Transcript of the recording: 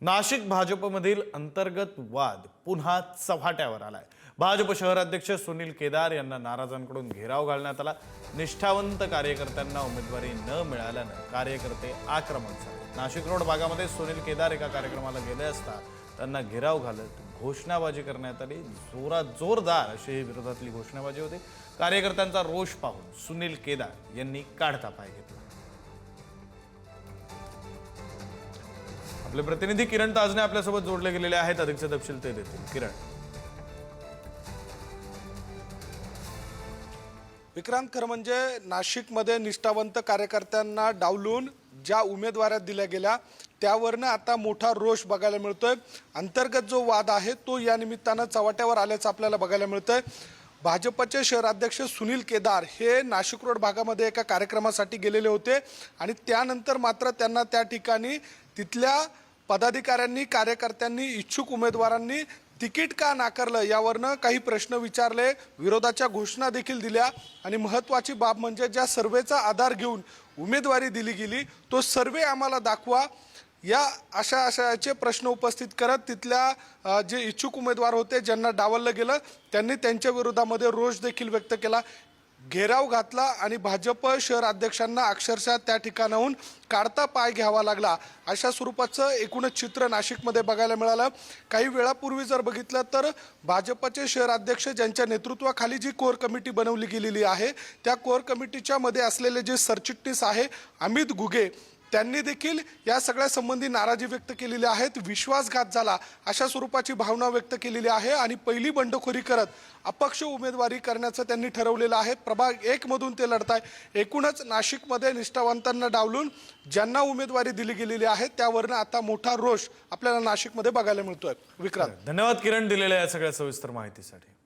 नाशिक भाजपमधील अंतर्गत वाद पुन्हा चव्हाट्यावर आलाय। भाजप शहराध्यक्ष सुनील केदार यांना नाराजांकडून घेराव घालण्यात आला। निष्ठावंत कार्यकर्त्यांना उमेदवारी न मिळाल्याने कार्यकर्ते आक्रमक झाले। नाशिक रोड भागामध्ये सुनील केदार एका कार्यक्रमाला गेले असता त्यांना घेराव घालत घोषणाबाजी करण्यात आली। जोरदार अशी विरोधातली घोषणाबाजी होती। कार्यकर्त्यांचा रोष पाहून सुनील केदार यांनी काढता पाय घेतला। आपले प्रतिनिधी किरण ताजने आपल्यासोबत जोडले गेलेले आहेत। अधिकचे तपशील ते देतील। किरण, विक्रांत, खरं म्हणजे नाशिकमध्ये निष्ठावंत कार्यकर्त्यांना डावलून ज्या उमेदवाऱ्या दिल्या गेल्या त्यावरनं आता मोठा रोष बघायला मिळतोय। अंतर्गत जो वाद आहे तो या निमित्तानं चव्हाट्यावर आल्याचं आपल्याला बघायला मिळतंय। भाजपचे शहराध्यक्ष सुनील केदार हे नाशिक रोड भागामध्ये एका कार्यक्रमासाठी गेलेले होते आणि त्यानंतर मात्र त्यांना त्या ठिकाणी तिथल्या पदाधिकाऱ्यांनी, कार्यकर्त्यांनी, इच्छुक उमेदवारांनी तिकीट का नाकारलं यावरनं काही प्रश्न विचारले, विरोधाच्या घोषणा देखील दिल्या आणि महत्त्वाची बाब म्हणजे ज्या सर्वेचा आधार घेऊन उमेदवारी दिली गेली तो सर्वे आम्हाला दाखवा, या अशाचे प्रश्न उपस्थित करत तिथल्या जे इच्छुक उमेदवार होते ज्यांना डावललं गेलं त्यांनी त्यांच्या विरोधामध्ये रोष देखील व्यक्त केला, घेराव घातला आणि भाजप शहर अध्यक्षांना अक्षरशः त्या ठिकाणाहून काढता पाय घ्यावा लागला। अशा स्वरूपाचं एकूणच चित्र नाशिकमध्ये बघायला मिळालं। काही वेळापूर्वी जर बघितलं तर भाजपचे शहर अध्यक्ष ज्यांच्या नेतृत्वाखाली जी कोर कमिटी बनवली गेलेली आहे त्या कोर कमिटीच्या मध्ये असलेले जे सरचिटणीस आहे अमित घुगे त्यांनी देखील या सगळ्या संबंधी नाराजी व्यक्त केलेली आहे। विश्वासघात झाला अशा स्वरूपाची भावना व्यक्त केलेली आहे आणि पहिली बंडखोरी करत अपक्ष उमेदवारी करण्याचं त्यांनी ठरवलेलं आहे। प्रभाग 1 मधून ते लढताय। एकूणच नाशिकमध्ये निष्ठावंतांना डावलून ज्यांना उमेदवारी दिली गेलेली आहे त्यावरनं आता मोठा रोष आपल्याला नाशिकमध्ये बघायला मिळतोय। विक्रांत, धन्यवाद किरण दिलेल्या या सगळ्या सविस्तर माहितीसाठी।